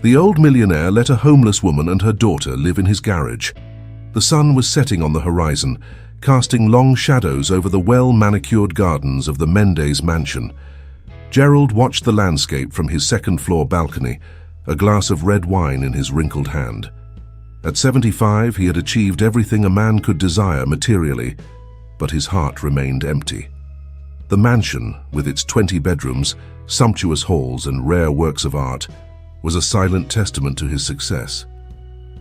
The old millionaire let a homeless woman and her daughter live in his garage. The sun was setting on the horizon, casting long shadows over the well-manicured gardens of the Mendez mansion. Gerald watched the landscape from his second-floor balcony, a glass of red wine in his wrinkled hand. At 75, he had achieved everything a man could desire materially, but his heart remained empty. The mansion, with its 20 bedrooms, sumptuous halls and rare works of art, was a silent testament to his success.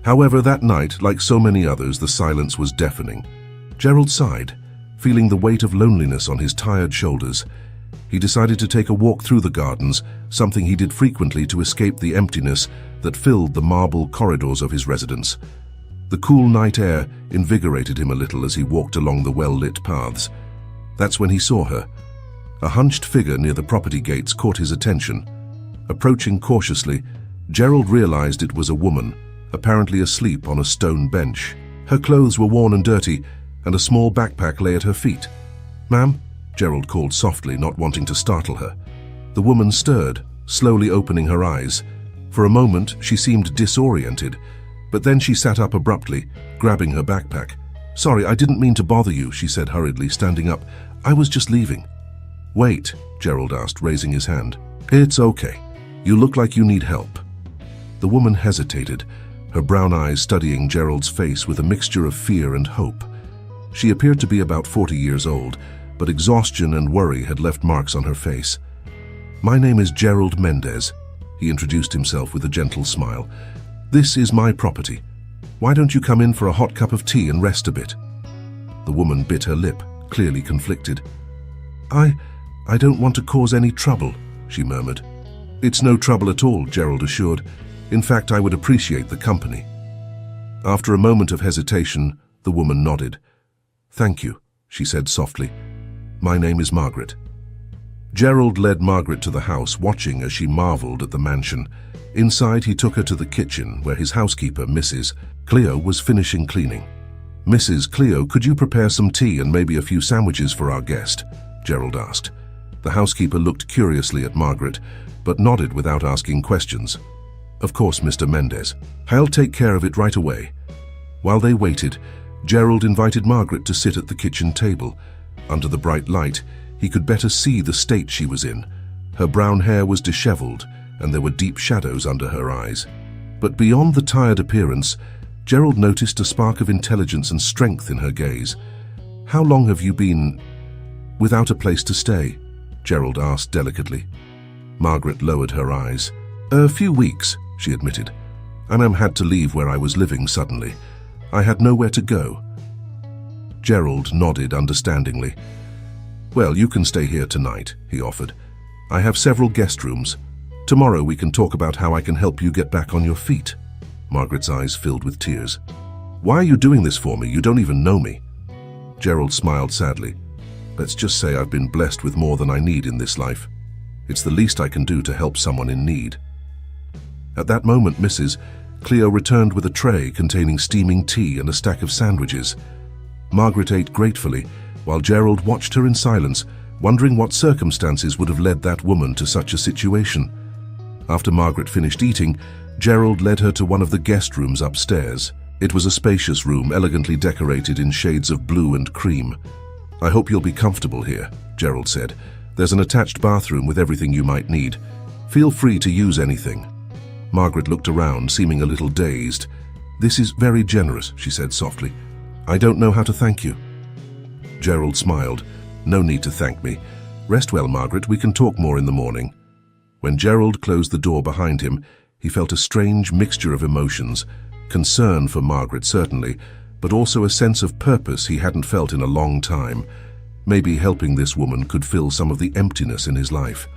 However, that night, like so many others, the silence was deafening. Gerald sighed, feeling the weight of loneliness on his tired shoulders. He decided to take a walk through the gardens, something he did frequently to escape the emptiness that filled the marble corridors of his residence. The cool night air invigorated him a little as he walked along the well-lit paths. That's when he saw her. A hunched figure near the property gates caught his attention. Approaching cautiously, Gerald realized it was a woman, apparently asleep on a stone bench. Her clothes were worn and dirty, and a small backpack lay at her feet. "Ma'am?" Gerald called softly, not wanting to startle her. The woman stirred, slowly opening her eyes. For a moment, she seemed disoriented, but then she sat up abruptly, grabbing her backpack. "Sorry, I didn't mean to bother you," she said hurriedly, standing up. "I was just leaving." "Wait," Gerald asked, raising his hand. "It's okay. You look like you need help." The woman hesitated, her brown eyes studying Gerald's face with a mixture of fear and hope. She appeared to be about 40 years old, but exhaustion and worry had left marks on her face. "My name is Gerald Mendez," he introduced himself with a gentle smile. "This is my property. Why don't you come in for a hot cup of tea and rest a bit?" The woman bit her lip, clearly conflicted. I don't want to cause any trouble," she murmured. "It's no trouble at all," Gerald assured. "In fact, I would appreciate the company." After a moment of hesitation, the woman nodded. "Thank you," she said softly. "My name is Margaret." Gerald led Margaret to the house, watching as she marveled at the mansion. Inside, he took her to the kitchen, where his housekeeper, Mrs. Cleo, was finishing cleaning. "Mrs. Cleo, could you prepare some tea and maybe a few sandwiches for our guest?" Gerald asked. The housekeeper looked curiously at Margaret, but nodded without asking questions. "Of course, Mr. Mendez. I'll take care of it right away." While they waited, Gerald invited Margaret to sit at the kitchen table. Under the bright light, he could better see the state she was in. Her brown hair was disheveled, and there were deep shadows under her eyes. But beyond the tired appearance, Gerald noticed a spark of intelligence and strength in her gaze. "How long have you been without a place to stay?" Gerald asked delicately. Margaret lowered her eyes. "A few weeks," she admitted. "And had to leave where I was living suddenly. I had nowhere to go." Gerald nodded understandingly. "Well, you can stay here tonight," he offered. "I have several guest rooms. Tomorrow we can talk about how I can help you get back on your feet." Margaret's eyes filled with tears. "Why are you doing this for me? You don't even know me." Gerald smiled sadly. "Let's just say I've been blessed with more than I need in this life. It's the least I can do to help someone in need." At that moment, Mrs. Cleo returned with a tray containing steaming tea and a stack of sandwiches. Margaret ate gratefully, while Gerald watched her in silence, wondering what circumstances would have led that woman to such a situation. After Margaret finished eating, Gerald led her to one of the guest rooms upstairs. It was a spacious room, elegantly decorated in shades of blue and cream. "I hope you'll be comfortable here," Gerald said. "There's an attached bathroom with everything you might need. Feel free to use anything." Margaret looked around, seeming a little dazed. "This is very generous," she said softly. "I don't know how to thank you." Gerald smiled. "No need to thank me. Rest well, Margaret. We can talk more in the morning." When Gerald closed the door behind him, he felt a strange mixture of emotions. Concern for Margaret, certainly, but also a sense of purpose he hadn't felt in a long time. Maybe helping this woman could fill some of the emptiness in his life.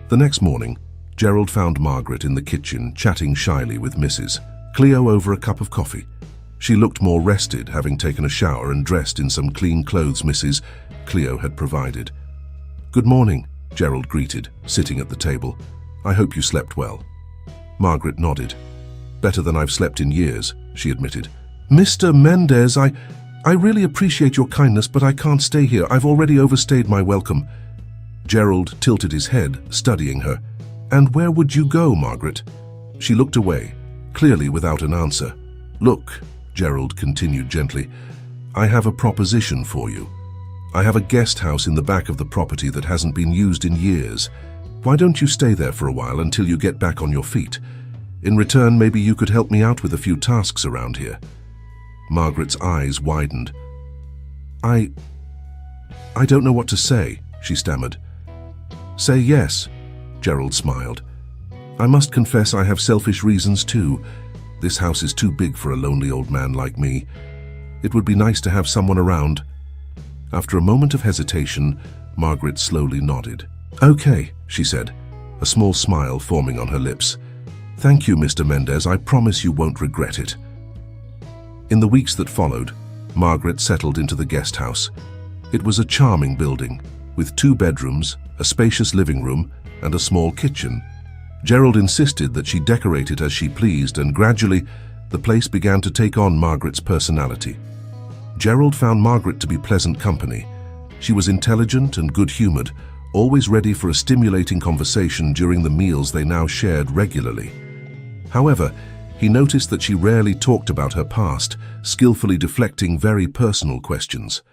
The next morning, Gerald found Margaret in the kitchen, chatting shyly with Mrs. Cleo over a cup of coffee. She looked more rested, having taken a shower and dressed in some clean clothes Mrs. Cleo had provided. "Good morning," Gerald greeted, sitting at the table. "I hope you slept well." Margaret nodded. "Better than I've slept in years," she admitted. "Mr. Mendez, I really appreciate your kindness, but I can't stay here. I've already overstayed my welcome." Gerald tilted his head, studying her. "And where would you go, Margaret?" She looked away, clearly without an answer. "Look," Gerald continued gently, "I have a proposition for you. I have a guest house in the back of the property that hasn't been used in years. Why don't you stay there for a while until you get back on your feet? In return, maybe you could help me out with a few tasks around here." Margaret's eyes widened. I don't know what to say," she stammered. "Say yes," Gerald smiled. "I must confess I have selfish reasons too. This house is too big for a lonely old man like me. It would be nice to have someone around." After a moment of hesitation, Margaret slowly nodded. "Okay," she said, a small smile forming on her lips. "Thank you, Mr. Mendez. I promise you won't regret it." In the weeks that followed, Margaret settled into the guest house. It was a charming building, with 2 bedrooms, a spacious living room, and a small kitchen. Gerald insisted that she decorate it as she pleased, and gradually, the place began to take on Margaret's personality. Gerald found Margaret to be pleasant company. She was intelligent and good-humored, always ready for a stimulating conversation during the meals they now shared regularly. However, he noticed that she rarely talked about her past, skillfully deflecting very personal questions.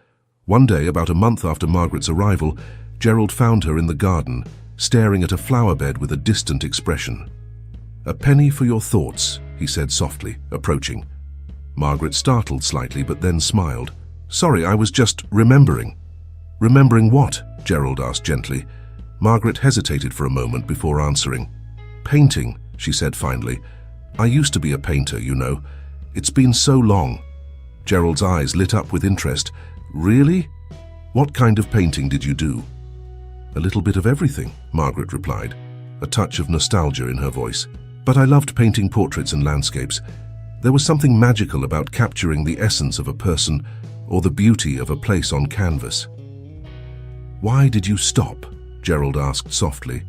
One day, about a month after Margaret's arrival, Gerald found her in the garden, staring at a flower bed with a distant expression. "A penny for your thoughts," he said softly, approaching. Margaret startled slightly but then smiled. "Sorry, I was just remembering." "Remembering what?" Gerald asked gently. Margaret hesitated for a moment before answering. "Painting," she said finally. "I used to be a painter, you know. It's been so long." Gerald's eyes lit up with interest. "Really? What kind of painting did you do?" "A little bit of everything," Margaret replied, a touch of nostalgia in her voice. "But I loved painting portraits and landscapes. There was something magical about capturing the essence of a person or the beauty of a place on canvas." "Why did you stop?" Gerald asked softly.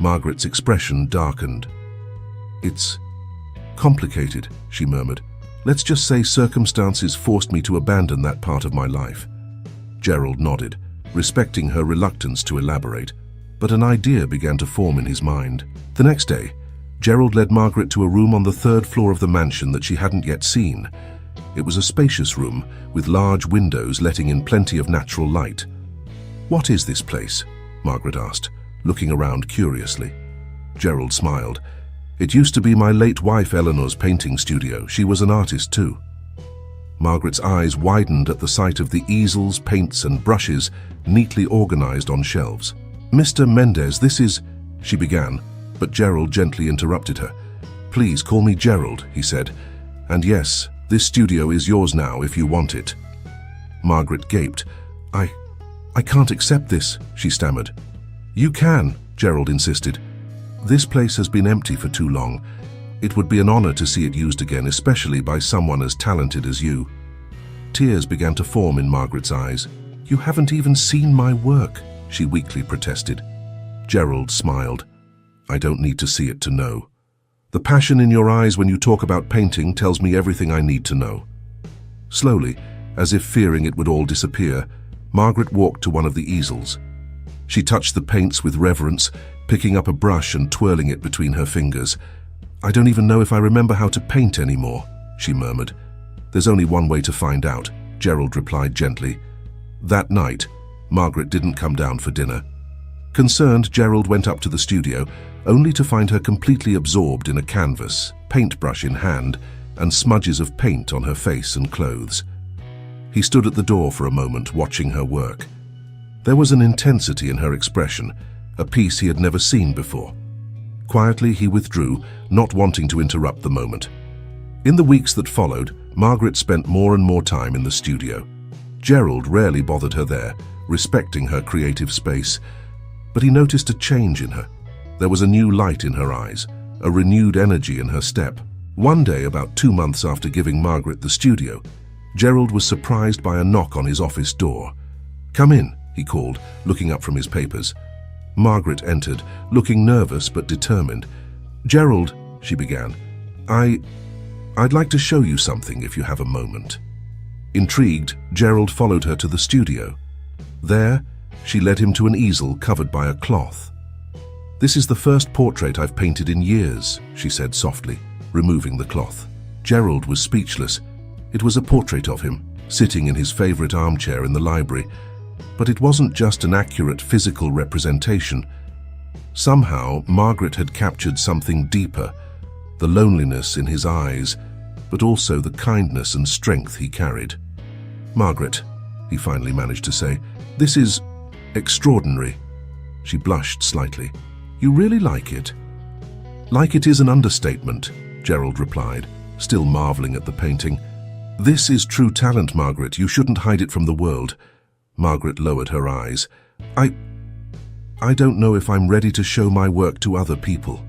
Margaret's expression darkened. "It's complicated," she murmured. "Let's just say circumstances forced me to abandon that part of my life." Gerald nodded, respecting her reluctance to elaborate, but an idea began to form in his mind. The next day, Gerald led Margaret to a room on the 3rd floor of the mansion that she hadn't yet seen. It was a spacious room with large windows letting in plenty of natural light. "What is this place?" Margaret asked, looking around curiously. Gerald smiled. "It used to be my late wife Eleanor's painting studio. She was an artist too." Margaret's eyes widened at the sight of the easels, paints and brushes neatly organized on shelves. "Mr. Mendez, this is—" she began, but Gerald gently interrupted her. "Please call me Gerald," he said. "And yes, this studio is yours now if you want it." Margaret gaped. I can't accept this," she stammered. "You can," Gerald insisted. "This place has been empty for too long. It would be an honor to see it used again, especially by someone as talented as you." Tears began to form in Margaret's eyes. "You haven't even seen my work," she weakly protested. Gerald smiled. "I don't need to see it to know. The passion in your eyes when you talk about painting tells me everything I need to know." Slowly, as if fearing it would all disappear, Margaret walked to one of the easels. She touched the paints with reverence, picking up a brush and twirling it between her fingers. "I don't even know if I remember how to paint anymore," she murmured. "There's only one way to find out," Gerald replied gently. That night, Margaret didn't come down for dinner. Concerned, Gerald went up to the studio, only to find her completely absorbed in a canvas, paintbrush in hand, and smudges of paint on her face and clothes. He stood at the door for a moment, watching her work. There was an intensity in her expression, a piece he had never seen before. Quietly, he withdrew, not wanting to interrupt the moment. In the weeks that followed, Margaret spent more and more time in the studio. Gerald rarely bothered her there, respecting her creative space, but he noticed a change in her. There was a new light in her eyes, a renewed energy in her step. One day, about 2 months after giving Margaret the studio, Gerald was surprised by a knock on his office door. "Come in," he called, looking up from his papers. Margaret entered, looking nervous but determined. "Gerald," she began, I'd like to show you something if you have a moment." Intrigued, Gerald followed her to the studio. There, she led him to an easel covered by a cloth. "This is the first portrait I've painted in years," she said softly, removing the cloth. Gerald was speechless. It was a portrait of him, sitting in his favorite armchair in the library. But it wasn't just an accurate physical representation. Somehow, Margaret had captured something deeper, the loneliness in his eyes, but also the kindness and strength he carried. "Margaret," he finally managed to say, "this is extraordinary." She blushed slightly. "You really like it?" "Like it is an understatement," Gerald replied, still marveling at the painting. "This is true talent, Margaret. You shouldn't hide it from the world." Margaret lowered her eyes. I don't know if I'm ready to show my work to other people."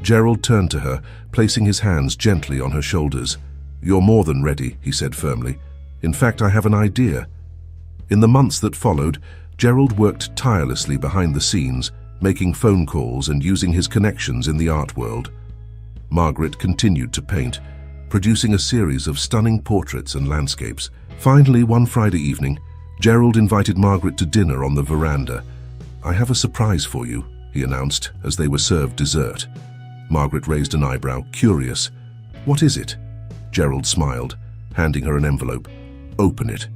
Gerald turned to her, placing his hands gently on her shoulders. "You're more than ready," he said firmly. "In fact, I have an idea." In the months that followed, Gerald worked tirelessly behind the scenes, making phone calls and using his connections in the art world. Margaret continued to paint, producing a series of stunning portraits and landscapes. Finally, one Friday evening, Gerald invited Margaret to dinner on the veranda. "I have a surprise for you," he announced as they were served dessert. Margaret raised an eyebrow, curious. "What is it?" Gerald smiled, handing her an envelope. "Open it."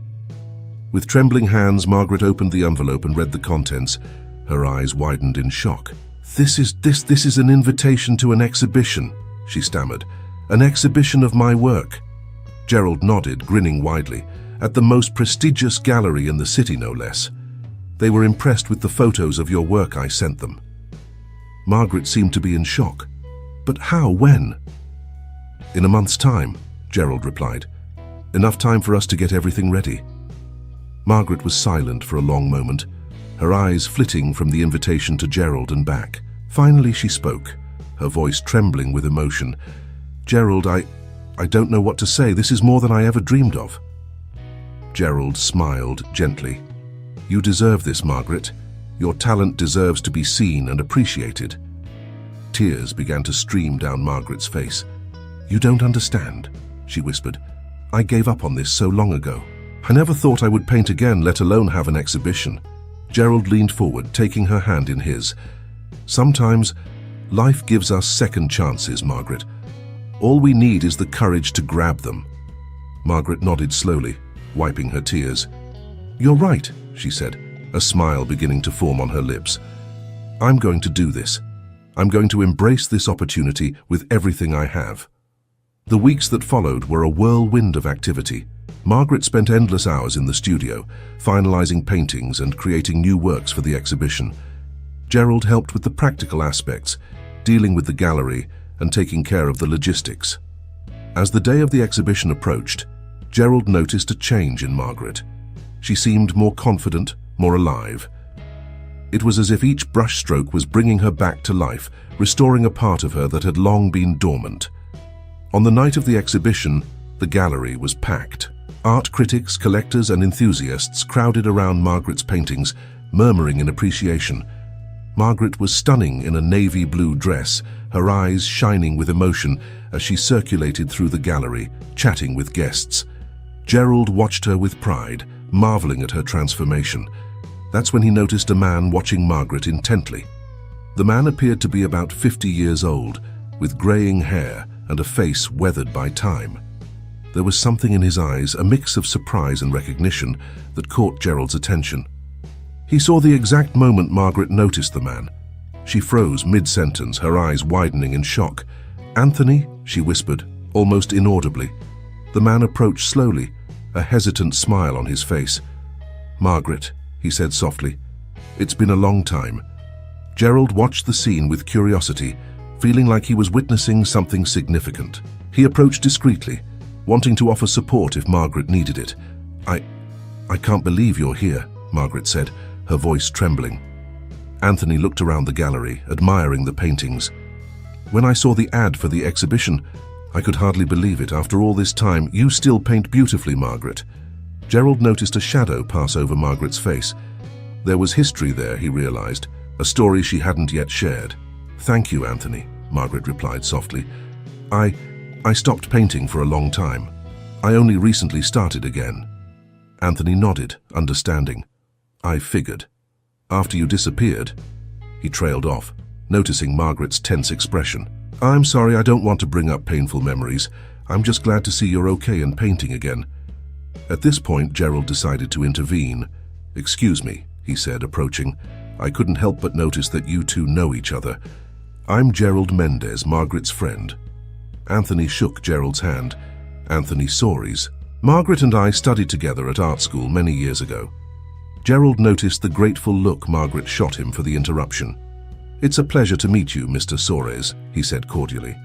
With trembling hands, Margaret opened the envelope and read the contents. Her eyes widened in shock. This is an invitation to an exhibition," she stammered. "An exhibition of my work." Gerald nodded, grinning widely. "At the most prestigious gallery in the city, no less. They were impressed with the photos of your work I sent them." Margaret seemed to be in shock. "But how? When?" "In a month's time," Gerald replied. "Enough time for us to get everything ready." Margaret was silent for a long moment, her eyes flitting from the invitation to Gerald and back. Finally she spoke, her voice trembling with emotion. "Gerald, I don't know what to say. This is more than I ever dreamed of." Gerald smiled gently. "You deserve this, Margaret. Your talent deserves to be seen and appreciated." Tears began to stream down Margaret's face. "You don't understand," she whispered. "I gave up on this so long ago. I never thought I would paint again, let alone have an exhibition." Gerald leaned forward, taking her hand in his. "Sometimes, life gives us second chances, Margaret. All we need is the courage to grab them." Margaret nodded slowly, wiping her tears. "You're right," she said, a smile beginning to form on her lips. "I'm going to do this. I'm going to embrace this opportunity with everything I have." The weeks that followed were a whirlwind of activity. Margaret spent endless hours in the studio, finalizing paintings and creating new works for the exhibition. Gerald helped with the practical aspects, dealing with the gallery and taking care of the logistics. As the day of the exhibition approached, Gerald noticed a change in Margaret. She seemed more confident, more alive. It was as if each brushstroke was bringing her back to life, restoring a part of her that had long been dormant. On the night of the exhibition, the gallery was packed. Art critics, collectors, and enthusiasts crowded around Margaret's paintings, murmuring in appreciation. Margaret was stunning in a navy blue dress, her eyes shining with emotion as she circulated through the gallery, chatting with guests. Gerald watched her with pride, marveling at her transformation. That's when he noticed a man watching Margaret intently. The man appeared to be about 50 years old, with graying hair and a face weathered by time. There was something in his eyes, a mix of surprise and recognition, that caught Gerald's attention. He saw the exact moment Margaret noticed the man. She froze mid-sentence, her eyes widening in shock. "Anthony," she whispered, almost inaudibly. The man approached slowly, a hesitant smile on his face. "Margaret," he said softly, "it's been a long time." Gerald watched the scene with curiosity, feeling like he was witnessing something significant. He approached discreetly, wanting to offer support if Margaret needed it. I can't believe you're here," Margaret said, her voice trembling. Anthony looked around the gallery, admiring the paintings. "When I saw the ad for the exhibition, I could hardly believe it. After all this time, you still paint beautifully, Margaret." Gerald noticed a shadow pass over Margaret's face. There was history there, he realized, a story she hadn't yet shared. "Thank you, Anthony," Margaret replied softly. I stopped painting for a long time. I only recently started again." Anthony nodded, understanding. "I figured. After you disappeared." He trailed off, noticing Margaret's tense expression. "I'm sorry, I don't want to bring up painful memories. I'm just glad to see you're okay and painting again." At this point, Gerald decided to intervene. "Excuse me," he said, approaching. "I couldn't help but notice that you two know each other. I'm Gerald Mendez, Margaret's friend." Anthony shook Gerald's hand. "Anthony Stories. Margaret and I studied together at art school many years ago." Gerald noticed the grateful look Margaret shot him for the interruption. "It's a pleasure to meet you, Mr. Stories," he said cordially.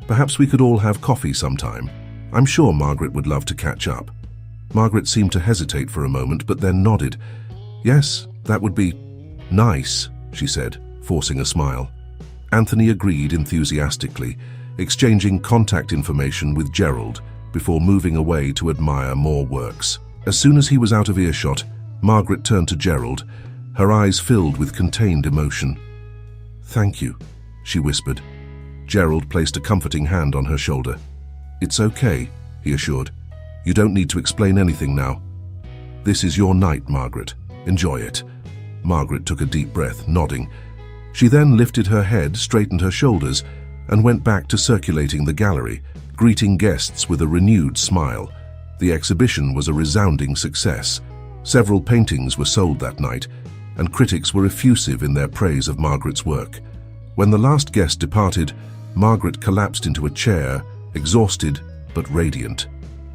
"Perhaps we could all have coffee sometime. I'm sure Margaret would love to catch up." Margaret seemed to hesitate for a moment, but then nodded. "Yes, that would be nice," she said, forcing a smile. Anthony agreed enthusiastically, exchanging contact information with Gerald before moving away to admire more works. As soon as he was out of earshot, Margaret turned to Gerald, her eyes filled with contained emotion. "Thank you," she whispered. Gerald placed a comforting hand on her shoulder. "It's okay," he assured. "You don't need to explain anything now. This is your night, Margaret. Enjoy it." Margaret took a deep breath, nodding. She then lifted her head, straightened her shoulders, and went back to circulating the gallery, greeting guests with a renewed smile. The exhibition was a resounding success. Several paintings were sold that night, and critics were effusive in their praise of Margaret's work. When the last guest departed, Margaret collapsed into a chair, exhausted but radiant.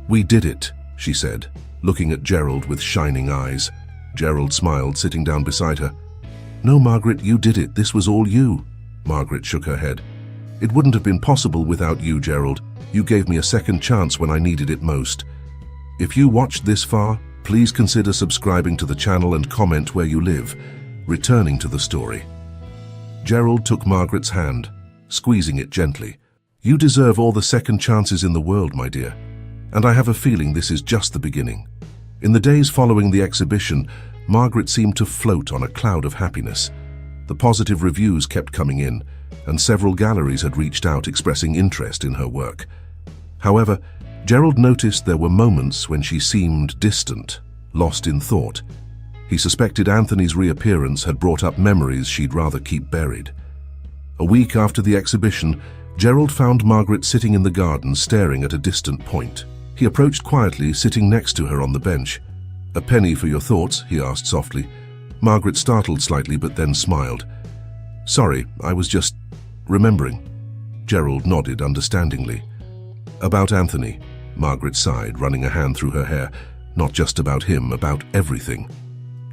"We did it," she said, looking at Gerald with shining eyes. Gerald smiled, sitting down beside her. "No, Margaret, you did it. This was all you." Margaret shook her head. "It wouldn't have been possible without you, Gerald. You gave me a second chance when I needed it most." If you watched this far, please consider subscribing to the channel and comment where you live. Returning to the story. Gerald took Margaret's hand, squeezing it gently. "You deserve all the second chances in the world, my dear. And I have a feeling this is just the beginning." In the days following the exhibition, Margaret seemed to float on a cloud of happiness. The positive reviews kept coming in, and several galleries had reached out expressing interest in her work. However, Gerald noticed there were moments when she seemed distant, lost in thought. He suspected Anthony's reappearance had brought up memories she'd rather keep buried. A week after the exhibition, Gerald found Margaret sitting in the garden staring at a distant point. He approached quietly, sitting next to her on the bench. "A penny for your thoughts?" he asked softly. Margaret startled slightly but then smiled. "Sorry, I was just remembering." Gerald nodded understandingly. "About Anthony," Margaret sighed, running a hand through her hair. "Not just about him, about everything."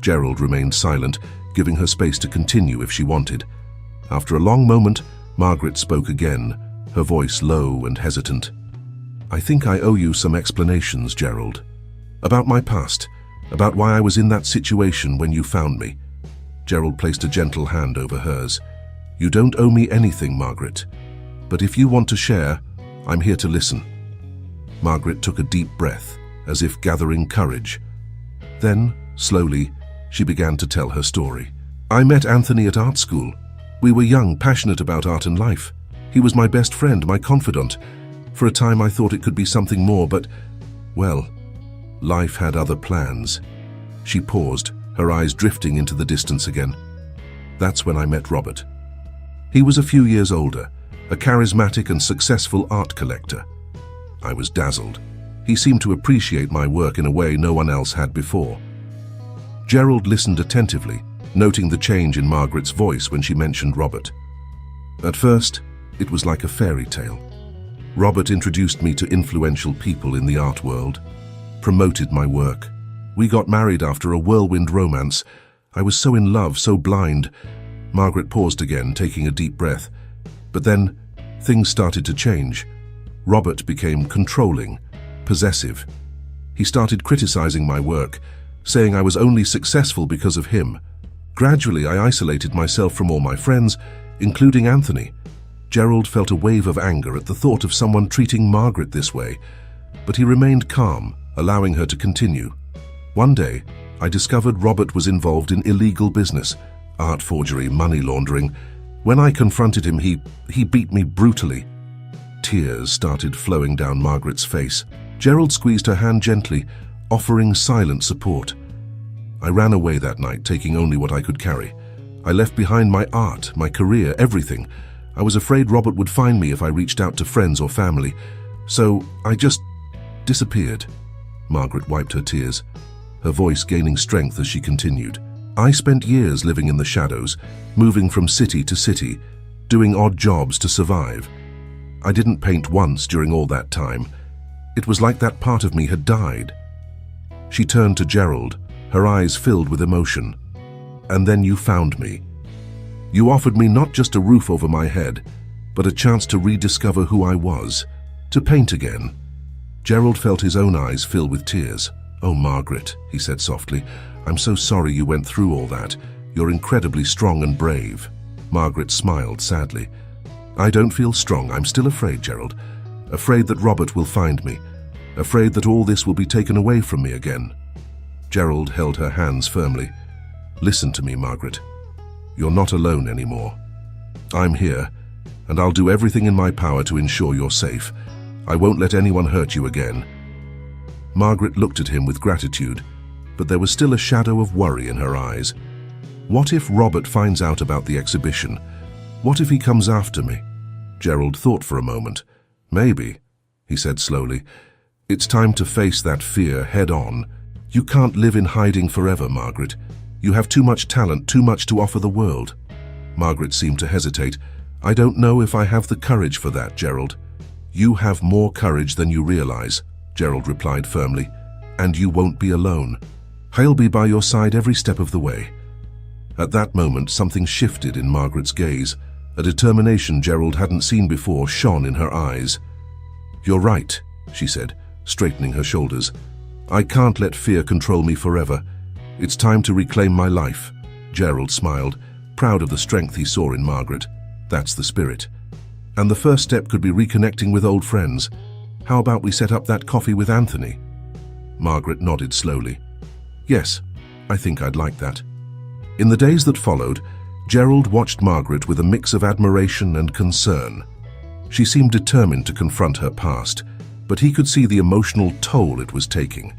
Gerald remained silent, giving her space to continue if she wanted. After a long moment, Margaret spoke again, her voice low and hesitant. "I think I owe you some explanations, Gerald. About my past, about why I was in that situation when you found me." Gerald placed a gentle hand over hers. "You don't owe me anything, Margaret. But if you want to share, I'm here to listen." Margaret took a deep breath, as if gathering courage. Then, slowly, she began to tell her story. "I met Anthony at art school. We were young, passionate about art and life. He was my best friend, my confidant. For a time I thought it could be something more, but, well, life had other plans." She paused, her eyes drifting into the distance again. "That's when I met Robert. He was a few years older, a charismatic and successful art collector. I was dazzled. He seemed to appreciate my work in a way no one else had before." Gerald listened attentively, noting the change in Margaret's voice when she mentioned Robert. "At first, it was like a fairy tale. Robert introduced me to influential people in the art world, promoted my work. We got married after a whirlwind romance. I was so in love, so blind." Margaret paused again, taking a deep breath. "But then, things started to change. Robert became controlling, possessive. He started criticizing my work, saying I was only successful because of him. Gradually, I isolated myself from all my friends, including Anthony." Gerald felt a wave of anger at the thought of someone treating Margaret this way, but he remained calm, allowing her to continue. "One day, I discovered Robert was involved in illegal business, art forgery, money laundering. When I confronted him, he beat me brutally." Tears started flowing down Margaret's face. Gerald squeezed her hand gently, offering silent support. "I ran away that night, taking only what I could carry. I left behind my art, my career, everything. I was afraid Robert would find me if I reached out to friends or family. So I just disappeared." Margaret wiped her tears, her voice gaining strength as she continued. "I spent years living in the shadows, moving from city to city, doing odd jobs to survive. I didn't paint once during all that time. It was like that part of me had died." She turned to Gerald, her eyes filled with emotion. "And then you found me. You offered me not just a roof over my head, but a chance to rediscover who I was, to paint again." Gerald felt his own eyes fill with tears. "Oh, Margaret," he said softly, "I'm so sorry you went through all that. You're incredibly strong and brave." Margaret smiled sadly. "I don't feel strong. I'm still afraid, Gerald. Afraid that Robert will find me. Afraid that all this will be taken away from me again." Gerald held her hands firmly. "Listen to me, Margaret. You're not alone anymore. I'm here, and I'll do everything in my power to ensure you're safe. I won't let anyone hurt you again." Margaret looked at him with gratitude, but there was still a shadow of worry in her eyes. What if Robert finds out about the exhibition? What if he comes after me? Gerald thought for a moment. "Maybe," he said slowly. "It's time to face that fear head on. You can't live in hiding forever, Margaret. You have too much talent, too much to offer the world." Margaret seemed to hesitate. "I don't know if I have the courage for that, Gerald." "You have more courage than you realize," Gerald replied firmly. "And you won't be alone. I'll be by your side every step of the way." At that moment, something shifted in Margaret's gaze. A determination Gerald hadn't seen before shone in her eyes. "You're right," she said, straightening her shoulders. "I can't let fear control me forever. It's time to reclaim my life." Gerald smiled, proud of the strength he saw in Margaret. "That's the spirit. And the first step could be reconnecting with old friends. How about we set up that coffee with Anthony?" Margaret nodded slowly. "Yes, I think I'd like that." In the days that followed, Gerald watched Margaret with a mix of admiration and concern. She seemed determined to confront her past, but he could see the emotional toll it was taking.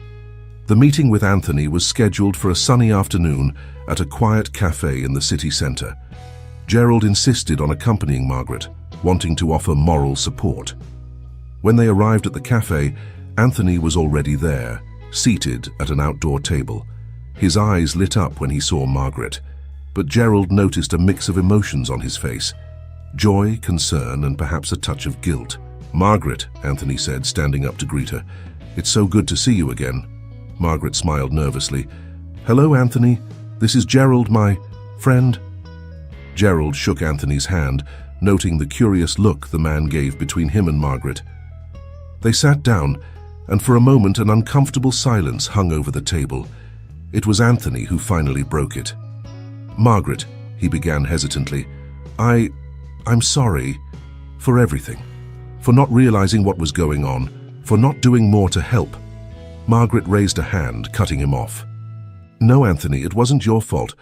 The meeting with Anthony was scheduled for a sunny afternoon at a quiet cafe in the city centre. Gerald insisted on accompanying Margaret, wanting to offer moral support. When they arrived at the cafe, Anthony was already there, seated at an outdoor table. His eyes lit up when he saw Margaret, but Gerald noticed a mix of emotions on his face: joy, concern, and perhaps a touch of guilt. "Margaret," Anthony said, standing up to greet her. "It's so good to see you again." Margaret smiled nervously. "Hello, Anthony. This is Gerald, my friend." Gerald shook Anthony's hand, noting the curious look the man gave between him and Margaret. They sat down, and for a moment an uncomfortable silence hung over the table. It was Anthony who finally broke it. "Margaret," he began hesitantly, I'm sorry for everything, for not realizing what was going on, for not doing more to help." Margaret raised a hand, cutting him off. "No, Anthony, it wasn't your fault.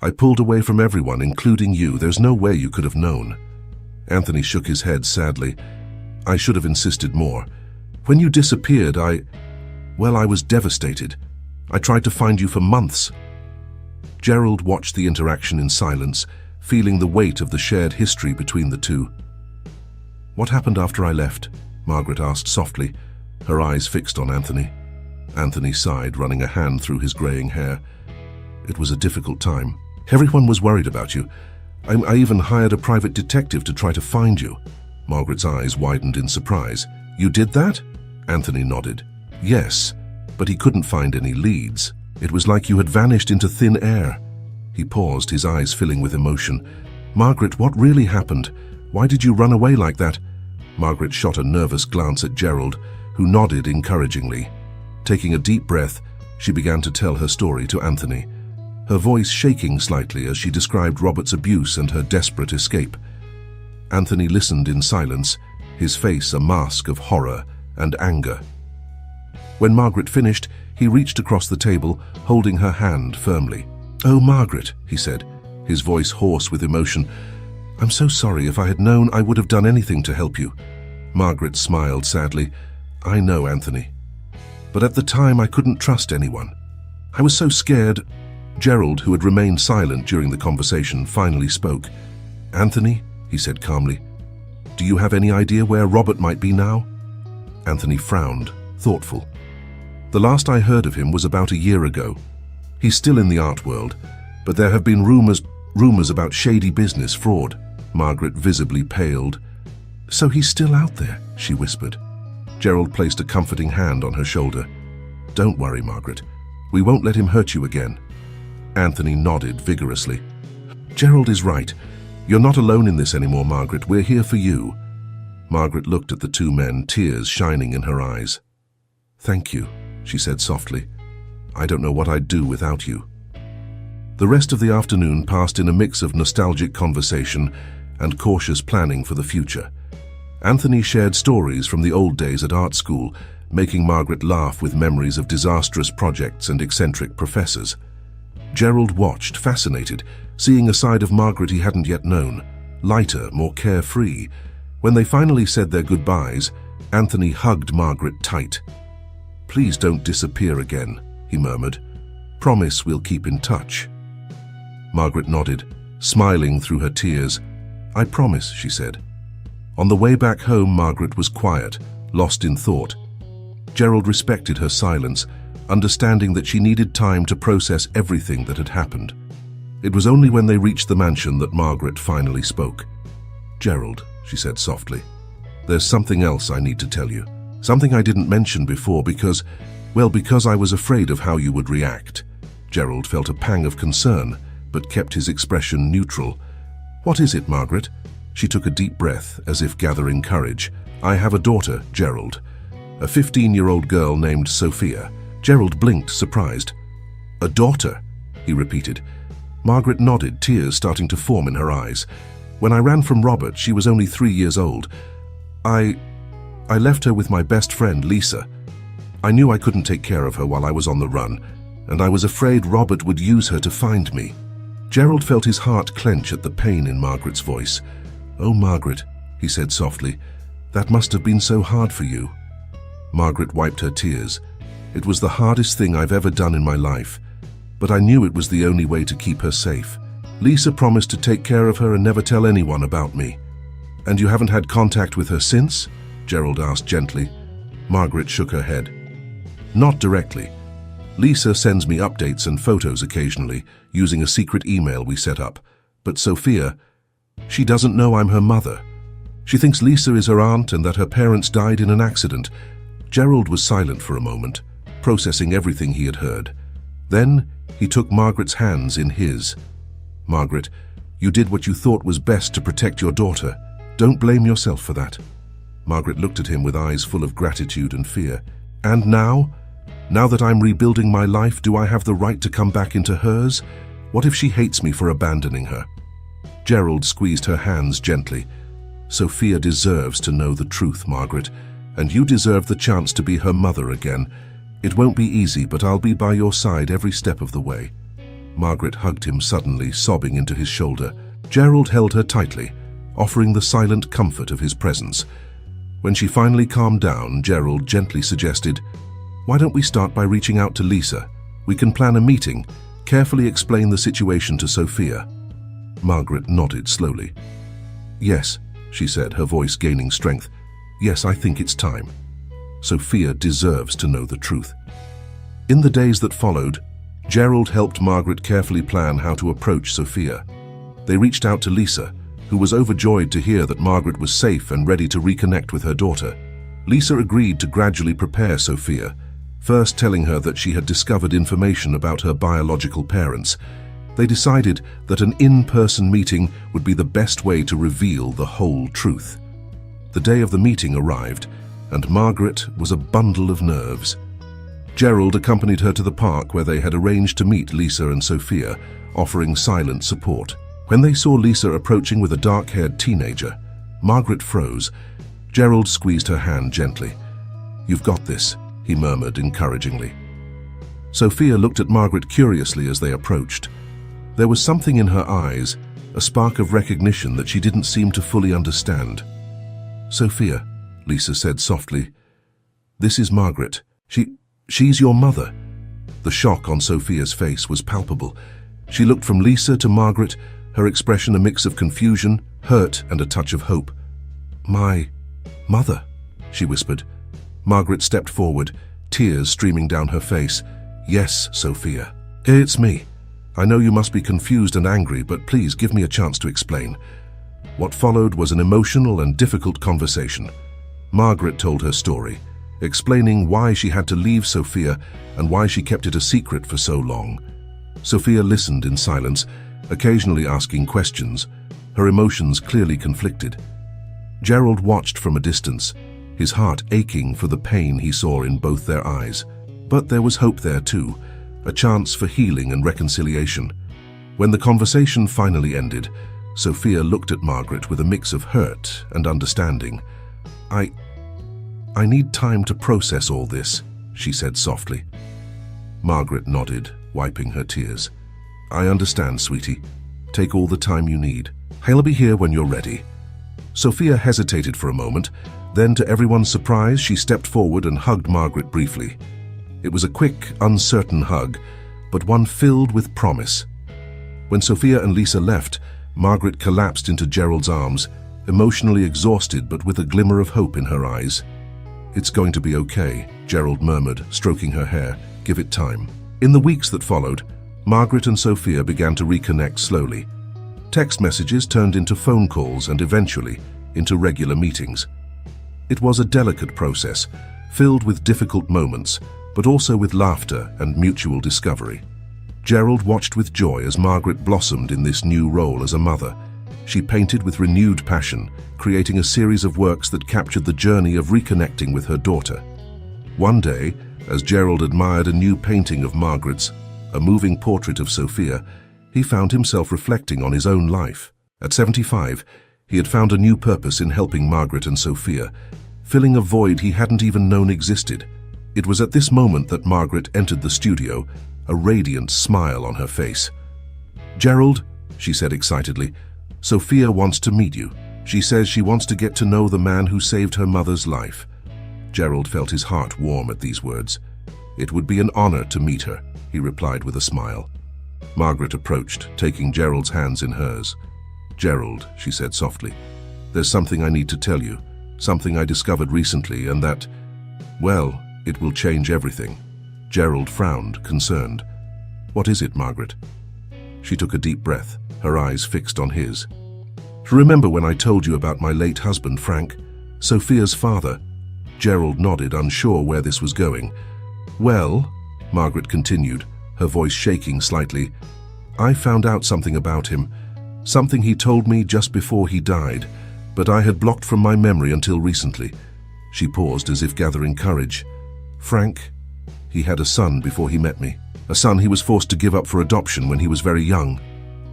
I pulled away from everyone, including you. There's no way you could have known." Anthony shook his head sadly. "I should have insisted more. When you disappeared, I was devastated. I tried to find you for months." Gerald watched the interaction in silence, feeling the weight of the shared history between the two. "What happened after I left?" Margaret asked softly, her eyes fixed on Anthony. Anthony sighed, running a hand through his graying hair. "It was a difficult time. Everyone was worried about you. I even hired a private detective to try to find you." Margaret's eyes widened in surprise. "You did that?" Anthony nodded. "Yes, but he couldn't find any leads. It was like you had vanished into thin air." He paused, his eyes filling with emotion. "Margaret, what really happened? Why did you run away like that?" Margaret shot a nervous glance at Gerald, who nodded encouragingly. Taking a deep breath, she began to tell her story to Anthony, her voice shaking slightly as she described Robert's abuse and her desperate escape. Anthony listened in silence, his face a mask of horror and anger. When Margaret finished, he reached across the table, holding her hand firmly. "Oh, Margaret," he said, his voice hoarse with emotion. "I'm so sorry. If I had known, I would have done anything to help you." Margaret smiled sadly. "I know, Anthony. But at the time, I couldn't trust anyone. I was so scared. Gerald, who had remained silent during the conversation, finally spoke. "Anthony," he said calmly, "do you have any idea where Robert might be now?" Anthony frowned, thoughtful. "The last I heard of him was about a year ago. He's still in the art world, but there have been rumors about shady business fraud." Margaret visibly paled. "So he's still out there," she whispered. Gerald placed a comforting hand on her shoulder. "Don't worry, Margaret. We won't let him hurt you again." Anthony nodded vigorously. "Gerald is right. You're not alone in this anymore, Margaret. We're here for you." Margaret looked at the two men, tears shining in her eyes. "Thank you," she said softly. "I don't know what I'd do without you." The rest of the afternoon passed in a mix of nostalgic conversation and cautious planning for the future. Anthony shared stories from the old days at art school, making Margaret laugh with memories of disastrous projects and eccentric professors. Gerald watched, fascinated, seeing a side of Margaret he hadn't yet known, lighter, more carefree. When they finally said their goodbyes, Anthony hugged Margaret tight. "Please don't disappear again," he murmured. "Promise we'll keep in touch." Margaret nodded, smiling through her tears. "I promise," she said. On the way back home, Margaret was quiet, lost in thought. Gerald respected her silence, understanding that she needed time to process everything that had happened. It was only when they reached the mansion that Margaret finally spoke. "Gerald," she said softly, "there's something else I need to tell you. Something I didn't mention before because I was afraid of how you would react." Gerald felt a pang of concern, but kept his expression neutral. "What is it, Margaret?" She took a deep breath, as if gathering courage. "I have a daughter, Gerald. A 15-year-old girl named Sophia." Gerald blinked, surprised. "A daughter?" he repeated. Margaret nodded, tears starting to form in her eyes. "When I ran from Robert, she was only 3 years old. I left her with my best friend, Lisa. I knew I couldn't take care of her while I was on the run, and I was afraid Robert would use her to find me." Gerald felt his heart clench at the pain in Margaret's voice. "Oh, Margaret," he said softly, "that must have been so hard for you." Margaret wiped her tears. "It was the hardest thing I've ever done in my life, but I knew it was the only way to keep her safe. Lisa promised to take care of her and never tell anyone about me." "And you haven't had contact with her since?" Gerald asked gently. Margaret shook her head. "Not directly. Lisa sends me updates and photos occasionally, using a secret email we set up. But Sophia, she doesn't know I'm her mother. She thinks Lisa is her aunt and that her parents died in an accident." Gerald was silent for a moment, processing everything he had heard. Then he took Margaret's hands in his. "Margaret, you did what you thought was best to protect your daughter. Don't blame yourself for that." Margaret looked at him with eyes full of gratitude and fear. "And now? Now that I'm rebuilding my life, do I have the right to come back into hers? What if she hates me for abandoning her?" Gerald squeezed her hands gently. "Sophia deserves to know the truth, Margaret, and you deserve the chance to be her mother again. It won't be easy, but I'll be by your side every step of the way." Margaret hugged him suddenly, sobbing into his shoulder. Gerald held her tightly, offering the silent comfort of his presence. When she finally calmed down, Gerald gently suggested, "Why don't we start by reaching out to Lisa? We can plan a meeting, carefully explain the situation to Sophia." Margaret nodded slowly. "Yes," she said, her voice gaining strength. "Yes, I think it's time. Sophia deserves to know the truth." In the days that followed, Gerald helped Margaret carefully plan how to approach Sophia. They reached out to Lisa, who was overjoyed to hear that Margaret was safe and ready to reconnect with her daughter. Lisa agreed to gradually prepare Sophia, first telling her that she had discovered information about her biological parents. They decided that an in-person meeting would be the best way to reveal the whole truth. The day of the meeting arrived, and Margaret was a bundle of nerves. Gerald accompanied her to the park where they had arranged to meet Lisa and Sophia, offering silent support. When they saw Lisa approaching with a dark-haired teenager, Margaret froze. Gerald squeezed her hand gently. "You've got this," he murmured encouragingly. Sophia looked at Margaret curiously as they approached. There was something in her eyes, a spark of recognition that she didn't seem to fully understand. "Sophia," Lisa said softly, "this is Margaret. She's your mother." The shock on Sophia's face was palpable. She looked from Lisa to Margaret, her expression a mix of confusion, hurt, and a touch of hope. "My mother," she whispered. Margaret stepped forward, tears streaming down her face. "Yes, Sophia. It's me. I know you must be confused and angry, but please give me a chance to explain." What followed was an emotional and difficult conversation. Margaret told her story, explaining why she had to leave Sophia and why she kept it a secret for so long. Sophia listened in silence, occasionally asking questions, her emotions clearly conflicted. Gerald watched from a distance, his heart aching for the pain he saw in both their eyes. But there was hope there too, a chance for healing and reconciliation. When the conversation finally ended, Sophia looked at Margaret with a mix of hurt and understanding. I need time to process all this," she said softly. Margaret nodded, wiping her tears. "I understand, sweetie. Take all the time you need. I'll be here when you're ready." Sophia hesitated for a moment, then to everyone's surprise, she stepped forward and hugged Margaret briefly. It was a quick, uncertain hug, but one filled with promise. When Sophia and Lisa left, Margaret collapsed into Gerald's arms, emotionally exhausted but with a glimmer of hope in her eyes. "It's going to be okay," Gerald murmured, stroking her hair. "Give it time." In the weeks that followed, Margaret and Sophia began to reconnect slowly. Text messages turned into phone calls and eventually into regular meetings. It was a delicate process, filled with difficult moments, but also with laughter and mutual discovery. Gerald watched with joy as Margaret blossomed in this new role as a mother. She painted with renewed passion, creating a series of works that captured the journey of reconnecting with her daughter. One day, as Gerald admired a new painting of Margaret's, a moving portrait of Sophia, he found himself reflecting on his own life. At 75, he had found a new purpose in helping Margaret and Sophia, filling a void he hadn't even known existed. It was at this moment that Margaret entered the studio, a radiant smile on her face. "Gerald," she said excitedly, "Sophia wants to meet you. She says she wants to get to know the man who saved her mother's life." Gerald felt his heart warm at these words. "It would be an honor to meet her," he replied with a smile. Margaret approached, taking Gerald's hands in hers. "Gerald," she said softly, "there's something I need to tell you, something I discovered recently, and that, well, it will change everything." Gerald frowned, concerned. "What is it, Margaret?" She took a deep breath, her eyes fixed on his. "Remember when I told you about my late husband, Frank, Sophia's father?" Gerald nodded, unsure where this was going. "Well," Margaret continued, her voice shaking slightly, "I found out something about him, something he told me just before he died, but I had blocked from my memory until recently." She paused as if gathering courage. "Frank, he had a son before he met me, a son he was forced to give up for adoption when he was very young."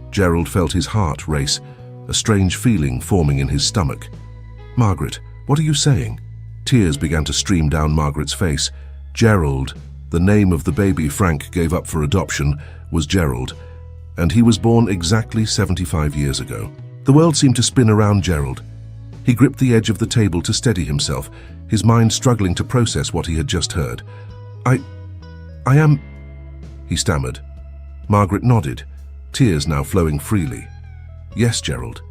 Gerald felt his heart race, a strange feeling forming in his stomach. "Margaret, what are you saying?" Tears began to stream down Margaret's face. Gerald, the name of the baby Frank gave up for adoption, was Gerald, and he was born exactly 75 years ago. The world seemed to spin around Gerald. He gripped the edge of the table to steady himself, his mind struggling to process what he had just heard. I am... he stammered. Margaret nodded, tears now flowing freely. "Yes, Gerald.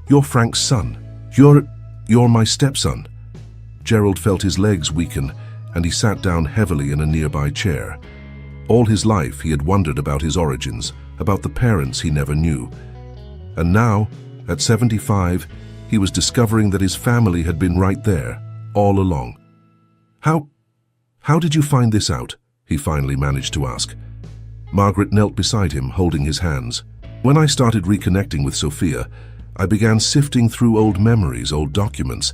You're Frank's son. You're my stepson." Gerald felt his legs weaken, and he sat down heavily in a nearby chair. All his life he had wondered about his origins, about the parents he never knew. And now, at 75, he was discovering that his family had been right there, all along. How did you find this out?" he finally managed to ask. Margaret knelt beside him, holding his hands. "When I started reconnecting with Sophia, I began sifting through old memories, old documents.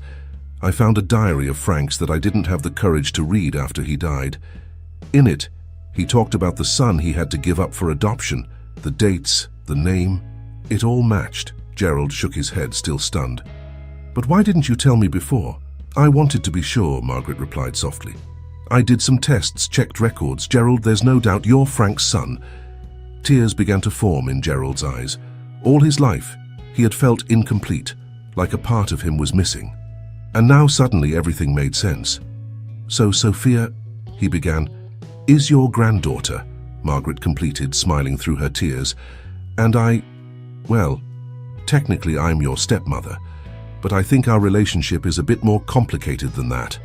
I found a diary of Frank's that I didn't have the courage to read after he died. In it, he talked about the son he had to give up for adoption, the dates, the name. It all matched." Gerald shook his head, still stunned. "But why didn't you tell me before?" "I wanted to be sure," Margaret replied softly. "I did some tests, checked records. Gerald, there's no doubt you're Frank's son." Tears began to form in Gerald's eyes. All his life, he had felt incomplete, like a part of him was missing. And now suddenly everything made sense. "So Sophia," he began, "Is your granddaughter," Margaret completed, smiling through her tears. "And well, technically I'm your stepmother, but I think our relationship is a bit more complicated than that."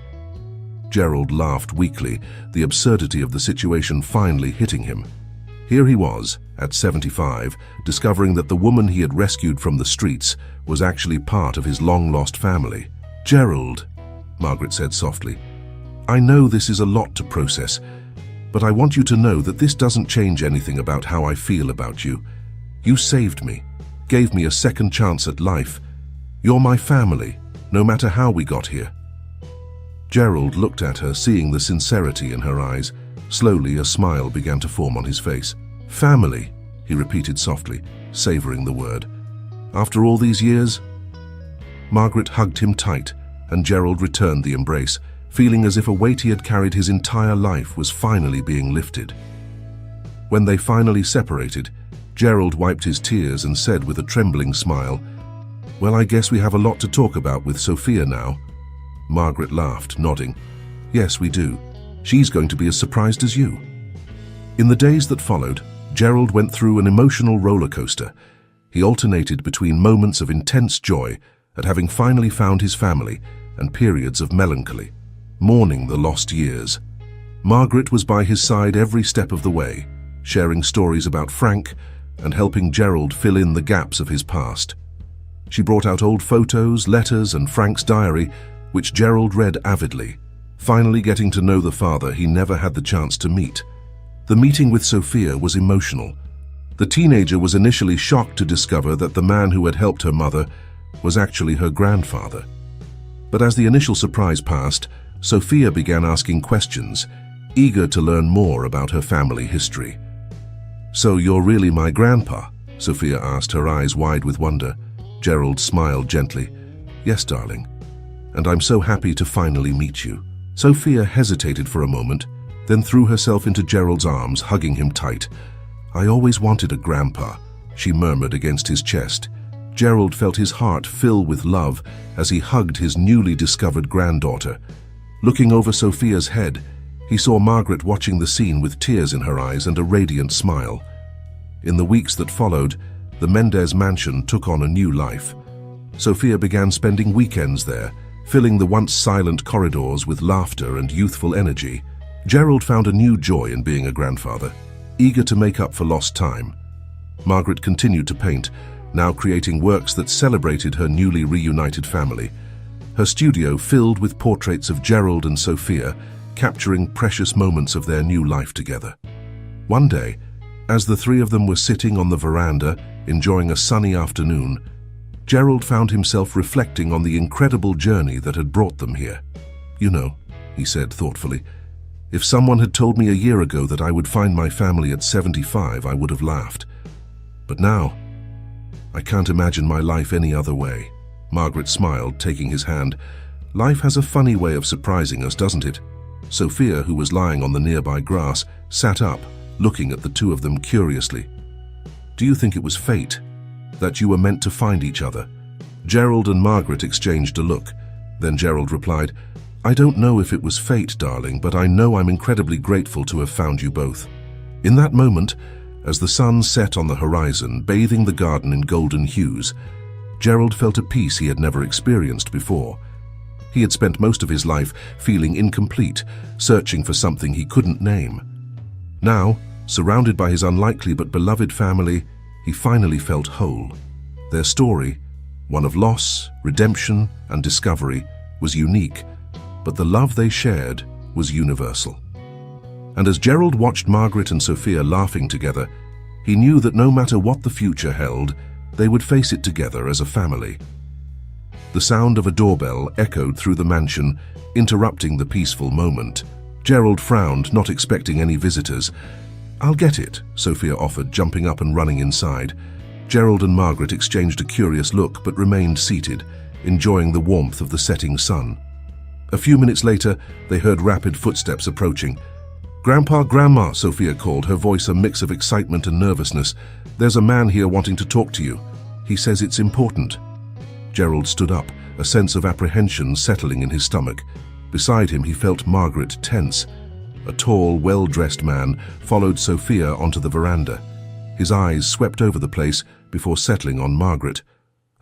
Gerald laughed weakly, the absurdity of the situation finally hitting him. Here he was, at 75, discovering that the woman he had rescued from the streets was actually part of his long-lost family. "Gerald," Margaret said softly, "I know this is a lot to process, but I want you to know that this doesn't change anything about how I feel about you. You saved me, gave me a second chance at life. You're my family, no matter how we got here." Gerald looked at her, seeing the sincerity in her eyes. Slowly, a smile began to form on his face. "Family," he repeated softly, savoring the word. "After all these years?" Margaret hugged him tight, and Gerald returned the embrace, feeling as if a weight he had carried his entire life was finally being lifted. When they finally separated, Gerald wiped his tears and said with a trembling smile, "Well, I guess we have a lot to talk about with Sophia now." Margaret laughed, nodding. "Yes, we do. She's going to be as surprised as you." In the days that followed, Gerald went through an emotional roller coaster. He alternated between moments of intense joy at having finally found his family and periods of melancholy, mourning the lost years. Margaret was by his side every step of the way, sharing stories about Frank and helping Gerald fill in the gaps of his past. She brought out old photos, letters, and Frank's diary, which Gerald read avidly, finally getting to know the father he never had the chance to meet. The meeting with Sophia was emotional. The teenager was initially shocked to discover that the man who had helped her mother was actually her grandfather. But as the initial surprise passed, Sophia began asking questions, eager to learn more about her family history. "So you're really my grandpa?" Sophia asked, her eyes wide with wonder. Gerald smiled gently. "Yes, darling. And I'm so happy to finally meet you." Sophia hesitated for a moment, then threw herself into Gerald's arms, hugging him tight. "I always wanted a grandpa," she murmured against his chest. Gerald felt his heart fill with love as he hugged his newly discovered granddaughter. Looking over Sophia's head, he saw Margaret watching the scene with tears in her eyes and a radiant smile. In the weeks that followed, the Mendez mansion took on a new life. Sophia began spending weekends there, filling the once silent corridors with laughter and youthful energy. Gerald found a new joy in being a grandfather, eager to make up for lost time. Margaret continued to paint, now creating works that celebrated her newly reunited family. Her studio filled with portraits of Gerald and Sophia, capturing precious moments of their new life together. One day, as the three of them were sitting on the veranda, enjoying a sunny afternoon, Gerald found himself reflecting on the incredible journey that had brought them here. "You know," he said thoughtfully, "if someone had told me a year ago that I would find my family at 75, I would have laughed. But now, I can't imagine my life any other way." Margaret smiled, taking his hand. "Life has a funny way of surprising us, doesn't it?" Sophia, who was lying on the nearby grass, sat up, looking at the two of them curiously. "Do you think it was fate? That you were meant to find each other?" Gerald and Margaret exchanged a look. Then Gerald replied, "I don't know if it was fate, darling, but I know I'm incredibly grateful to have found you both." In that moment, as the sun set on the horizon, bathing the garden in golden hues, Gerald felt a peace he had never experienced before. He had spent most of his life feeling incomplete, searching for something he couldn't name. Now, surrounded by his unlikely but beloved family, he finally felt whole. Their story, one of loss, redemption, and discovery, was unique, but the love they shared was universal. And as Gerald watched Margaret and Sophia laughing together, he knew that no matter what the future held, they would face it together as a family. The sound of a doorbell echoed through the mansion, interrupting the peaceful moment. Gerald frowned, not expecting any visitors. "I'll get it," Sophia offered, jumping up and running inside. Gerald and Margaret exchanged a curious look but remained seated, enjoying the warmth of the setting sun. A few minutes later, they heard rapid footsteps approaching. "Grandpa, Grandma," Sophia called, her voice a mix of excitement and nervousness. "There's a man here wanting to talk to you. He says it's important." Gerald stood up, a sense of apprehension settling in his stomach. Beside him, he felt Margaret tense. a tall, well-dressed man, followed Sophia onto the veranda. His eyes swept over the place before settling on Margaret.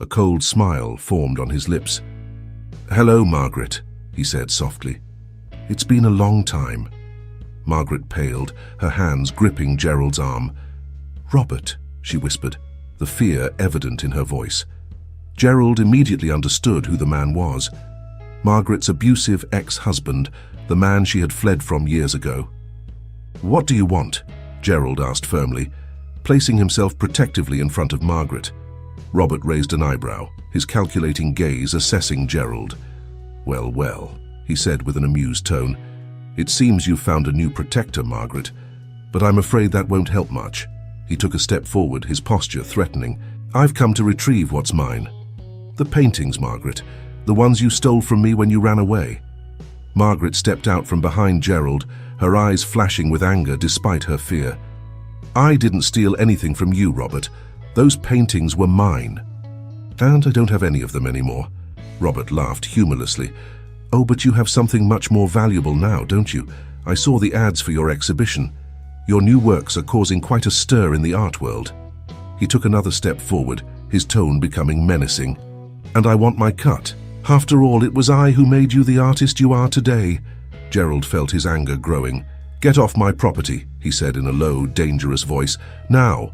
A cold smile formed on his lips. "Hello, Margaret," he said softly. "It's been a long time." Margaret paled, her hands gripping Gerald's arm. "Robert," she whispered, the fear evident in her voice. Gerald immediately understood who the man was. Margaret's abusive ex-husband, the man she had fled from years ago. "What do you want?" Gerald asked firmly, placing himself protectively in front of Margaret. Robert raised an eyebrow, his calculating gaze assessing Gerald. "Well, well," he said with an amused tone. "It seems you've found a new protector, Margaret, but I'm afraid that won't help much." He took a step forward, his posture threatening. "I've come to retrieve what's mine. The paintings, Margaret, the ones you stole from me when you ran away." Margaret stepped out from behind Gerald, her eyes flashing with anger despite her fear. "I didn't steal anything from you, Robert. Those paintings were mine. And I don't have any of them anymore." Robert laughed humorlessly. "Oh, but you have something much more valuable now, don't you? I saw the ads for your exhibition. Your new works are causing quite a stir in the art world." He took another step forward, his tone becoming menacing. "And I want my cut. After all, it was I who made you the artist you are today." Gerald felt his anger growing. "Get off my property," he said in a low, dangerous voice. "Now."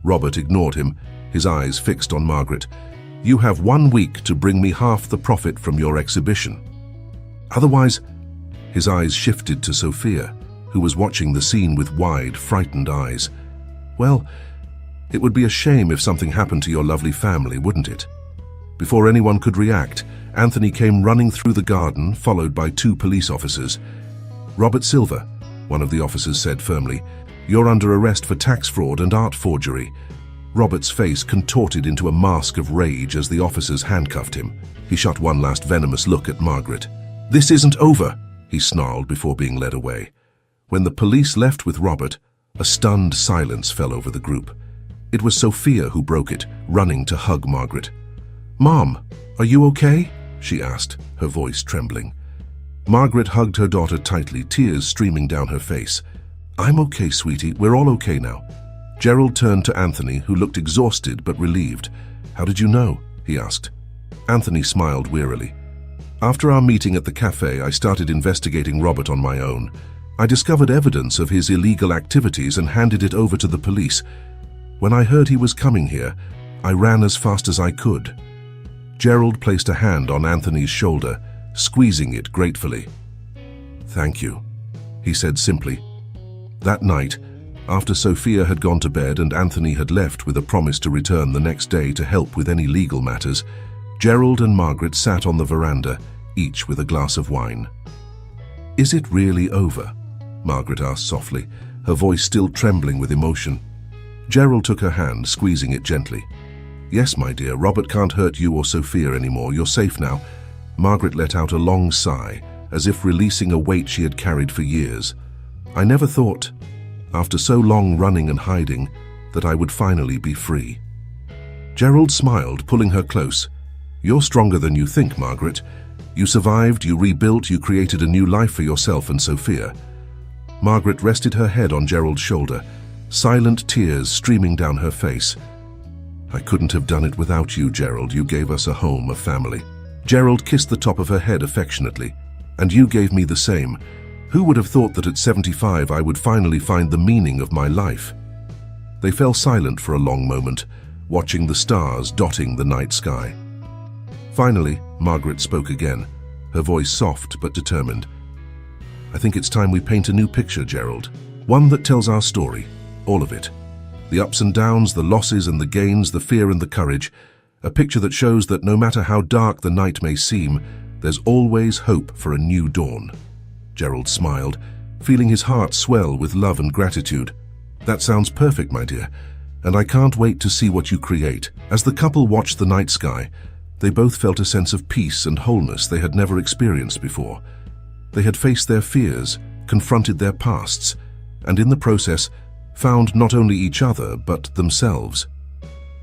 Robert ignored him, his eyes fixed on Margaret. "You have 1 week to bring me half the profit from your exhibition. Otherwise—" His eyes shifted to Sophia, who was watching the scene with wide, frightened eyes. "Well, it would be a shame if something happened to your lovely family, wouldn't it?" Before anyone could react, Anthony came running through the garden, followed by 2 police officers. "Robert Silver," one of the officers said firmly, "you're under arrest for tax fraud and art forgery." Robert's face contorted into a mask of rage as the officers handcuffed him. He shot one last venomous look at Margaret. "This isn't over," he snarled before being led away. When the police left with Robert, a stunned silence fell over the group. It was Sophia who broke it, running to hug Margaret. "Mom, are you okay?" she asked, her voice trembling. Margaret hugged her daughter tightly, tears streaming down her face. "I'm okay, sweetie. We're all okay now." Gerald turned to Anthony, who looked exhausted but relieved. "How did you know?" he asked. Anthony smiled wearily. "After our meeting at the cafe, I started investigating Robert on my own. I discovered evidence of his illegal activities and handed it over to the police. When I heard he was coming here, I ran as fast as I could." Gerald placed a hand on Anthony's shoulder, squeezing it gratefully. "Thank you," he said simply. That night, after Sophia had gone to bed and Anthony had left with a promise to return the next day to help with any legal matters, Gerald and Margaret sat on the veranda, each with a glass of wine. "Is it really over?" Margaret asked softly, her voice still trembling with emotion. Gerald took her hand, squeezing it gently. "Yes, my dear, Robert can't hurt you or Sophia anymore. You're safe now." Margaret let out a long sigh, as if releasing a weight she had carried for years. "I never thought, after so long running and hiding, that I would finally be free." Gerald smiled, pulling her close. "You're stronger than you think, Margaret. You survived, you rebuilt, you created a new life for yourself and Sophia." Margaret rested her head on Gerald's shoulder, silent tears streaming down her face. "I couldn't have done it without you, Gerald. You gave us a home, a family." Gerald kissed the top of her head affectionately. "And you gave me the same. Who would have thought that at 75 I would finally find the meaning of my life?" They fell silent for a long moment, watching the stars dotting the night sky. Finally, Margaret spoke again, her voice soft but determined. "I think it's time we paint a new picture, Gerald. One that tells our story, all of it. The ups and downs, the losses and the gains, the fear and the courage. A picture that shows that no matter how dark the night may seem, there's always hope for a new dawn." Gerald smiled, feeling his heart swell with love and gratitude. "That sounds perfect, my dear, and I can't wait to see what you create." As the couple watched the night sky, they both felt a sense of peace and wholeness they had never experienced before. They had faced their fears, confronted their pasts, and in the process, found not only each other, but themselves.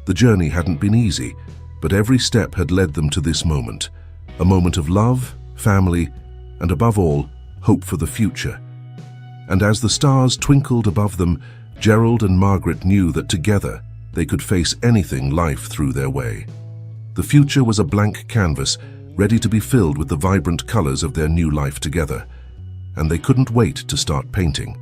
The journey hadn't been easy, but every step had led them to this moment, a moment of love, family, and above all, hope for the future. And as the stars twinkled above them, Gerald and Margaret knew that together they could face anything life threw their way. The future was a blank canvas, ready to be filled with the vibrant colors of their new life together, and they couldn't wait to start painting.